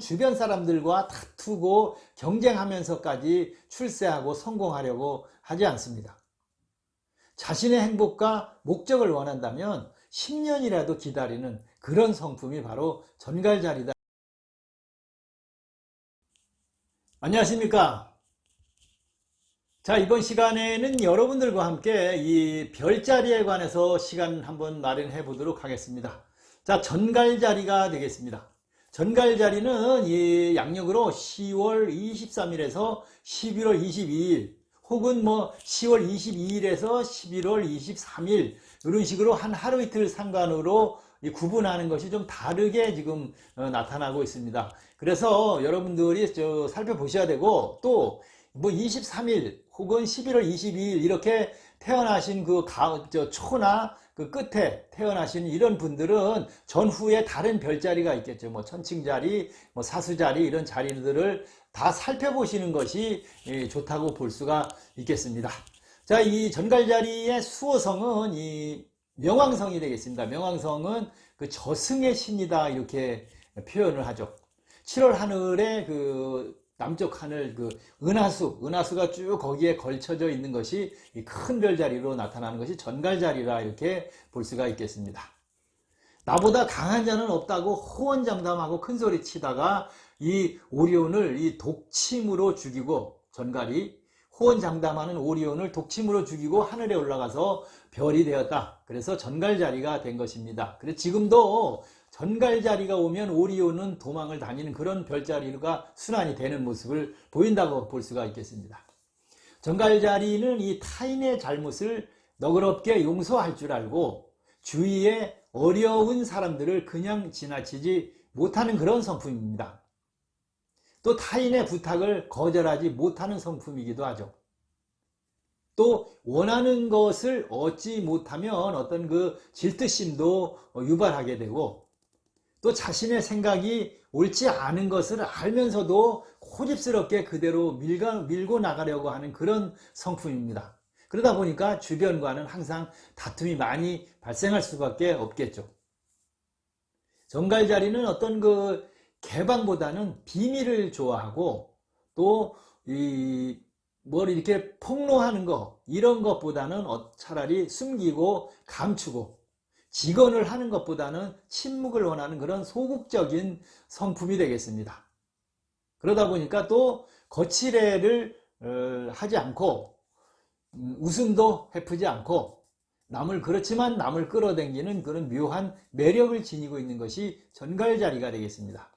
주변 사람들과 다투고 경쟁하면서까지 출세하고 성공하려고 하지 않습니다. 자신의 행복과 목적을 원한다면 10년이라도 기다리는 그런 성품이 바로 전갈자리다. 안녕하십니까? 자, 이번 시간에는 여러분들과 함께 이 별자리에 관해서 시간 한번 마련해 보도록 하겠습니다. 자, 전갈자리가 되겠습니다. 전갈자리는 이 양력으로 10월 23일에서 11월 22일 혹은 10월 22일에서 11월 23일 이런 식으로 한 하루 이틀 상관으로 구분하는 것이 좀 다르게 지금 나타나고 있습니다. 그래서 여러분들이 살펴보셔야 되고, 또 23일 혹은 11월 22일 이렇게 태어나신 초나 그 끝에 태어나신 이런 분들은 전후에 다른 별자리가 있겠죠. 천칭자리, 사수자리 이런 자리들을 다 살펴보시는 것이 좋다고 볼 수가 있겠습니다. 자, 이 전갈자리의 수호성은 이 명왕성이 되겠습니다. 명왕성은 그 저승의 신이다 이렇게 표현을 하죠. 7월 하늘에 그 남쪽 하늘 은하수가 쭉 거기에 걸쳐져 있는 것이 큰 별자리로 나타나는 것이 전갈자리라 이렇게 볼 수가 있겠습니다. 나보다 강한 자는 없다고 호언장담하고 큰소리 치다가 이 오리온을 이 독침으로 죽이고, 전갈이 호언장담하는 오리온을 독침으로 죽이고 하늘에 올라가서 별이 되었다. 그래서 전갈자리가 된 것입니다. 그래서 지금도 전갈자리가 오면 오리온은 도망을 다니는 그런 별자리가 순환이 되는 모습을 보인다고 볼 수가 있겠습니다. 전갈자리는 이 타인의 잘못을 너그럽게 용서할 줄 알고 주위에 어려운 사람들을 그냥 지나치지 못하는 그런 성품입니다. 또 타인의 부탁을 거절하지 못하는 성품이기도 하죠. 또 원하는 것을 얻지 못하면 어떤 그 질투심도 유발하게 되고, 또 자신의 생각이 옳지 않은 것을 알면서도 고집스럽게 그대로 밀고 나가려고 하는 그런 성품입니다. 그러다 보니까 주변과는 항상 다툼이 많이 발생할 수밖에 없겠죠. 전갈자리는 어떤 그 개방보다는 비밀을 좋아하고, 또 뭘 이렇게 폭로하는 거 이런 것보다는 차라리 숨기고 감추고 직언을 하는 것보다는 침묵을 원하는 그런 소극적인 성품이 되겠습니다. 그러다 보니까 또 거칠애를 하지 않고 웃음도 베푸지 않고 그렇지만 남을 끌어당기는 그런 묘한 매력을 지니고 있는 것이 전갈자리가 되겠습니다.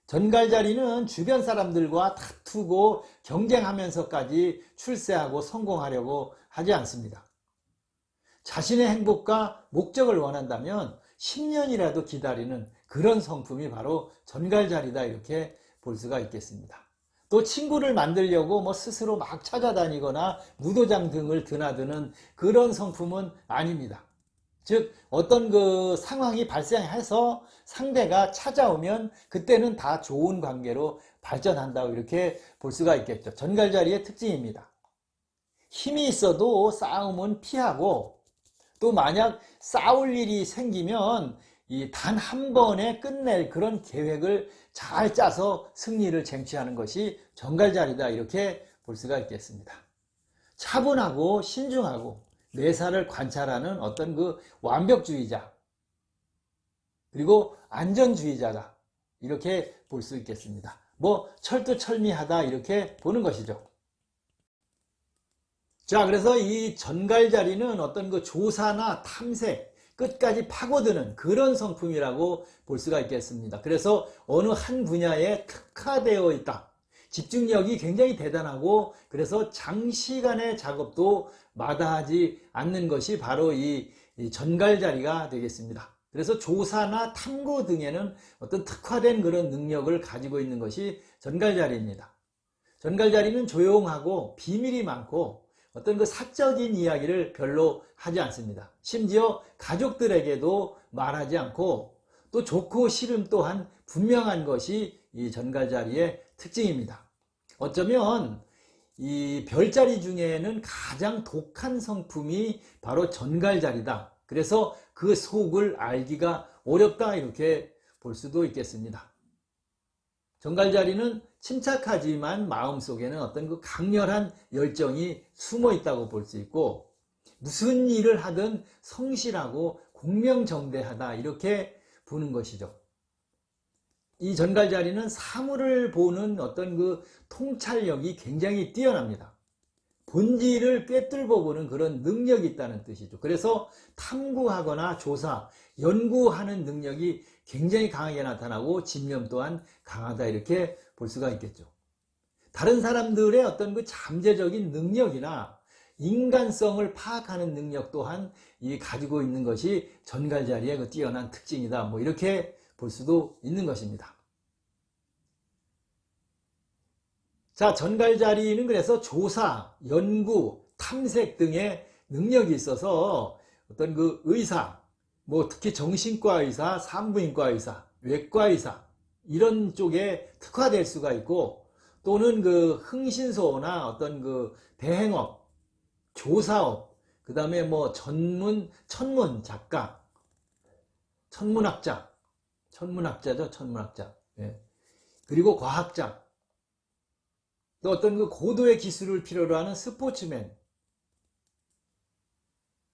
전갈자리는 주변 사람들과 다투고 경쟁하면서까지 출세하고 성공하려고 하지 않습니다. 자신의 행복과 목적을 원한다면 10년이라도 기다리는 그런 성품이 바로 전갈자리다 이렇게 볼 수가 있겠습니다. 또 친구를 만들려고 스스로 막 찾아다니거나 무도장 등을 드나드는 그런 성품은 아닙니다. 즉 어떤 그 상황이 발생해서 상대가 찾아오면 그때는 다 좋은 관계로 발전한다고 이렇게 볼 수가 있겠죠. 전갈자리의 특징입니다. 힘이 있어도 싸움은 피하고, 또 만약 싸울 일이 생기면 단 한 번에 끝낼 그런 계획을 잘 짜서 승리를 쟁취하는 것이 전갈자리다 이렇게 볼 수가 있겠습니다. 차분하고 신중하고 매사를 관찰하는 어떤 그 완벽주의자, 그리고 안전주의자다 이렇게 볼 수 있겠습니다. 철두철미하다 이렇게 보는 것이죠. 자, 그래서 이 전갈자리는 어떤 그 조사나 탐색, 끝까지 파고드는 그런 성품이라고 볼 수가 있겠습니다. 그래서 어느 한 분야에 특화되어 있다. 집중력이 굉장히 대단하고, 그래서 장시간의 작업도 마다하지 않는 것이 바로 이 전갈자리가 되겠습니다. 그래서 조사나 탐구 등에는 어떤 특화된 그런 능력을 가지고 있는 것이 전갈자리입니다. 전갈자리는 조용하고 비밀이 많고 어떤 그 사적인 이야기를 별로 하지 않습니다. 심지어 가족들에게도 말하지 않고, 또 좋고 싫음 또한 분명한 것이 이 전갈자리의 특징입니다. 어쩌면 이 별자리 중에는 가장 독한 성품이 바로 전갈자리다. 그래서 그 속을 알기가 어렵다 이렇게 볼 수도 있겠습니다. 정갈자리는 침착하지만 마음속에는 어떤 그 강렬한 열정이 숨어 있다고 볼 수 있고, 무슨 일을 하든 성실하고 공명정대하다 이렇게 보는 것이죠. 이 전갈자리는 사물을 보는 어떤 그 통찰력이 굉장히 뛰어납니다. 본질을 꿰뚫고 보는 그런 능력이 있다는 뜻이죠. 그래서 탐구하거나 조사, 연구하는 능력이 굉장히 강하게 나타나고 집념 또한 강하다 이렇게 볼 수가 있겠죠. 다른 사람들의 어떤 그 잠재적인 능력이나 인간성을 파악하는 능력 또한 이 가지고 있는 것이 전갈자리의 그 뛰어난 특징이다. 뭐 이렇게 볼 수도 있는 것입니다. 자, 전갈자리는 그래서 조사, 연구, 탐색 등의 능력이 있어서 어떤 그 의사, 뭐 특히 정신과 의사, 산부인과 의사, 외과 의사 이런 쪽에 특화될 수가 있고, 또는 그 흥신소나 어떤 그 대행업, 조사업, 그 다음에 뭐 천문 작가, 천문학자죠, 천문학자. 예. 그리고 과학자, 또 어떤 그 고도의 기술을 필요로 하는 스포츠맨,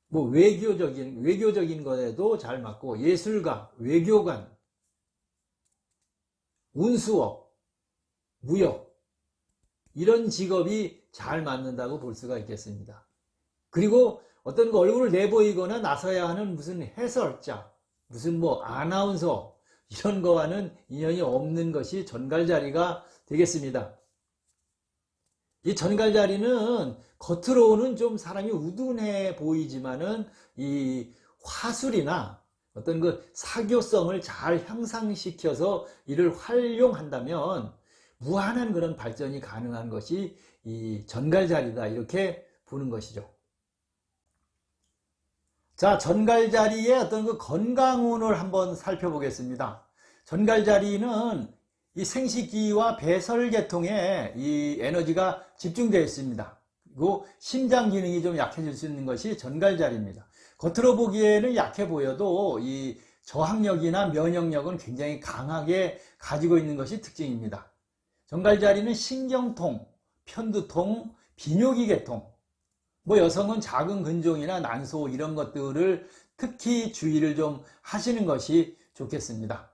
뭐 외교적인 것에도 잘 맞고, 예술가, 외교관, 운수업, 무역, 이런 직업이 잘 맞는다고 볼 수가 있겠습니다. 그리고 어떤 그 얼굴을 내보이거나 나서야 하는 무슨 해설자, 무슨 뭐 아나운서, 이런 거와는 인연이 없는 것이 전갈자리가 되겠습니다. 이 전갈자리는 겉으로는 좀 사람이 우둔해 보이지만은 이 화술이나 어떤 그 사교성을 잘 향상시켜서 이를 활용한다면 무한한 그런 발전이 가능한 것이 이 전갈자리다 이렇게 보는 것이죠. 자, 전갈자리의 어떤 그 건강운을 한번 살펴보겠습니다. 전갈자리는 이 생식기와 배설계통에 이 에너지가 집중되어 있습니다. 그리고 심장 기능이 좀 약해질 수 있는 것이 전갈자리입니다. 겉으로 보기에는 약해 보여도 이 저항력이나 면역력은 굉장히 강하게 가지고 있는 것이 특징입니다. 전갈자리는 신경통, 편두통, 비뇨기 계통, 뭐 여성은 작은 근종이나 난소 이런 것들을 특히 주의를 좀 하시는 것이 좋겠습니다.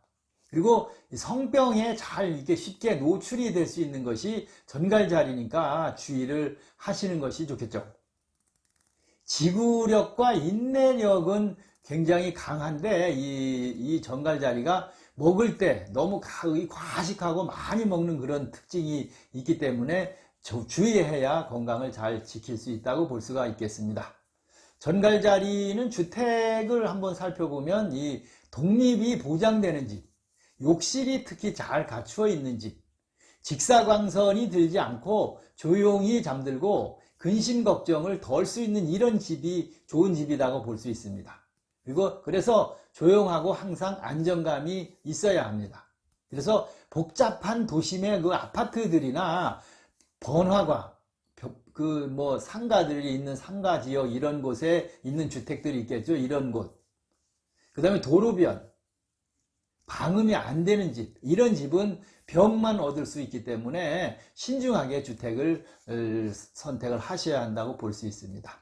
그리고 성병에 잘 이렇게 쉽게 노출이 될 수 있는 것이 전갈자리니까 주의를 하시는 것이 좋겠죠. 지구력과 인내력은 굉장히 강한데 이 전갈자리가 먹을 때 너무 과식하고 많이 먹는 그런 특징이 있기 때문에 주의해야 건강을 잘 지킬 수 있다고 볼 수가 있겠습니다. 전갈자리는 주택을 한번 살펴보면 이 독립이 보장되는 집, 욕실이 특히 잘 갖추어 있는 집, 직사광선이 들지 않고 조용히 잠들고 근심 걱정을 덜 수 있는 이런 집이 좋은 집이라고 볼 수 있습니다. 그래서 조용하고 항상 안정감이 있어야 합니다. 그래서 복잡한 도심의 그 아파트들이나 번화가, 그 뭐 상가들이 있는 상가 지역 이런 곳에 있는 주택들이 있겠죠. 이런 곳. 그 다음에 도로변, 방음이 안 되는 집, 이런 집은 벽만 얻을 수 있기 때문에 신중하게 주택을 선택을 하셔야 한다고 볼 수 있습니다.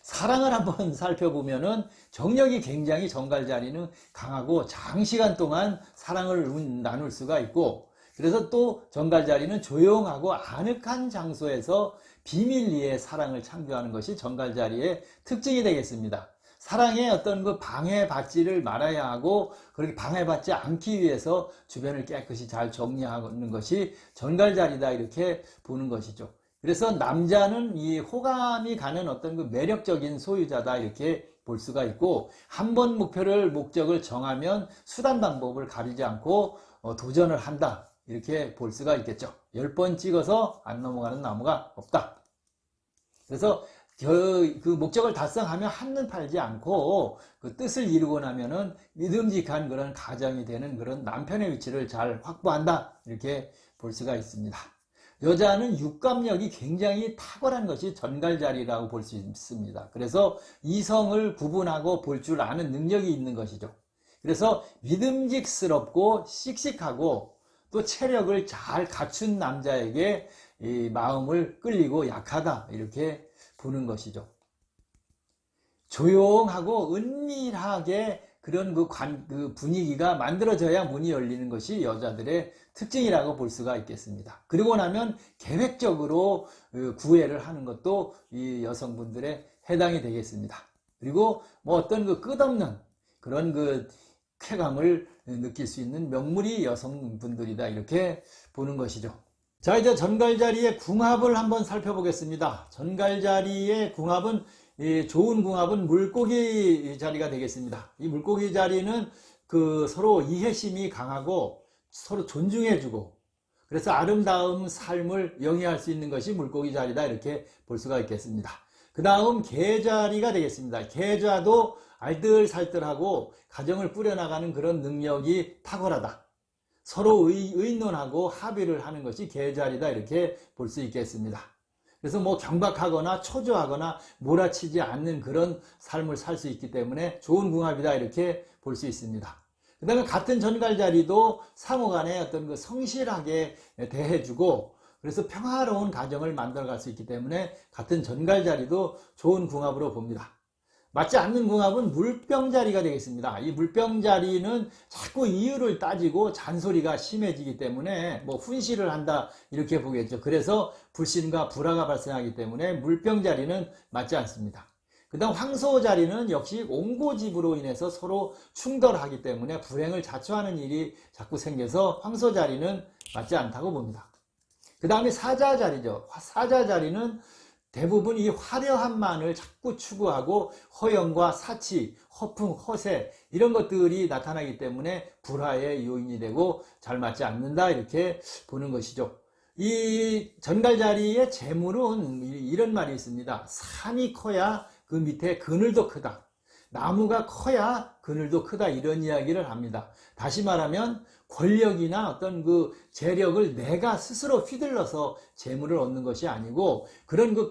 사랑을 한번 살펴보면은 정력이 굉장히 전갈자리는 강하고 장시간 동안 사랑을 나눌 수가 있고, 그래서 또 전갈자리는 조용하고 아늑한 장소에서 비밀리에 사랑을 창조하는 것이 전갈자리의 특징이 되겠습니다. 사랑에 어떤 그 방해받지를 말아야 하고, 그렇게 방해받지 않기 위해서 주변을 깨끗이 잘 정리하는 것이 전갈자리다 이렇게 보는 것이죠. 그래서 남자는 이 호감이 가는 어떤 그 매력적인 소유자다 이렇게 볼 수가 있고, 한 번 목적을 정하면 수단 방법을 가리지 않고 도전을 한다 이렇게 볼 수가 있겠죠. 10번 찍어서 안 넘어가는 나무가 없다. 그래서 그 목적을 달성하면 한눈 팔지 않고 그 뜻을 이루고 나면은 믿음직한 그런 가정이 되는 그런 남편의 위치를 잘 확보한다 이렇게 볼 수가 있습니다. 여자는 육감력이 굉장히 탁월한 것이 전갈자리라고 볼 수 있습니다. 그래서 이성을 구분하고 볼 줄 아는 능력이 있는 것이죠. 그래서 믿음직스럽고 씩씩하고 또 체력을 잘 갖춘 남자에게 이 마음을 끌리고 약하다 이렇게 보는 것이죠. 조용하고 은밀하게 그런 그 분위기가 만들어져야 문이 열리는 것이 여자들의 특징이라고 볼 수가 있겠습니다. 그리고 나면 계획적으로 구애를 하는 것도 이 여성분들의 해당이 되겠습니다. 그리고 뭐 어떤 그 끝없는 그런 그 쾌감을 느낄 수 있는 명물이 여성분들이다 이렇게 보는 것이죠. 자, 이제 전갈자리의 궁합을 한번 살펴보겠습니다. 전갈자리의 궁합은 좋은 궁합은 물고기 자리가 되겠습니다. 이 물고기 자리는 그 서로 이해심이 강하고 서로 존중해주고 그래서 아름다운 삶을 영위할 수 있는 것이 물고기 자리다 이렇게 볼 수가 있겠습니다. 그 다음 개자리가 되겠습니다. 개자도 알뜰살뜰하고 가정을 꾸려나가는 그런 능력이 탁월하다. 서로 의논하고 합의를 하는 것이 개자리다 이렇게 볼 수 있겠습니다. 그래서 뭐 경박하거나 초조하거나 몰아치지 않는 그런 삶을 살 수 있기 때문에 좋은 궁합이다 이렇게 볼 수 있습니다. 그 다음에 같은 전갈자리도 상호간에 어떤 그 성실하게 대해주고 그래서 평화로운 가정을 만들어갈 수 있기 때문에 같은 전갈자리도 좋은 궁합으로 봅니다. 맞지 않는 궁합은 물병자리가 되겠습니다. 이 물병자리는 자꾸 이유를 따지고 잔소리가 심해지기 때문에 뭐 훈시를 한다 이렇게 보겠죠. 그래서 불신과 불화가 발생하기 때문에 물병자리는 맞지 않습니다. 그 다음 황소자리는 역시 옹고집으로 인해서 서로 충돌하기 때문에 불행을 자초하는 일이 자꾸 생겨서 황소자리는 맞지 않다고 봅니다. 그 다음에 사자자리죠. 사자자리는 대부분 이 화려함만을 자꾸 추구하고 허영과 사치, 허풍, 허세 이런 것들이 나타나기 때문에 불화의 요인이 되고 잘 맞지 않는다 이렇게 보는 것이죠. 이 전갈자리의 재물은 이런 말이 있습니다. 산이 커야 그 밑에 그늘도 크다. 나무가 커야 그늘도 크다 이런 이야기를 합니다. 다시 말하면 권력이나 어떤 그 재력을 내가 스스로 휘둘러서 재물을 얻는 것이 아니고 그런 그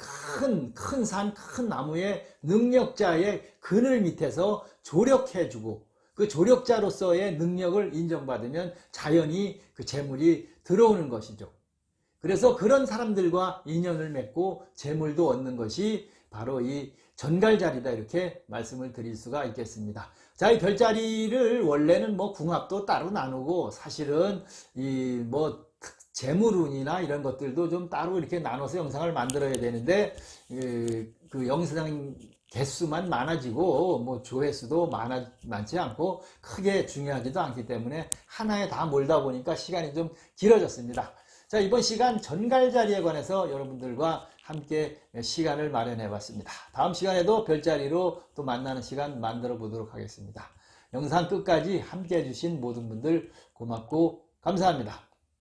큰 산, 큰 나무의 능력자의 그늘 밑에서 조력해주고 그 조력자로서의 능력을 인정받으면 자연히 그 재물이 들어오는 것이죠. 그래서 그런 사람들과 인연을 맺고 재물도 얻는 것이 바로 이 전갈자리다 이렇게 말씀을 드릴 수가 있겠습니다. 자, 이 별자리를 원래는 뭐 궁합도 따로 나누고 사실은 이 뭐 재물운이나 이런 것들도 좀 따로 이렇게 나눠서 영상을 만들어야 되는데 그 영상 개수만 많아지고 뭐 조회수도 많지 않고 크게 중요하지도 않기 때문에 하나에 다 몰다 보니까 시간이 좀 길어졌습니다. 자, 이번 시간 전갈자리에 관해서 여러분들과 함께 시간을 마련해 봤습니다. 다음 시간에도 별자리로 또 만나는 시간 만들어 보도록 하겠습니다. 영상 끝까지 함께 해주신 모든 분들 고맙고 감사합니다.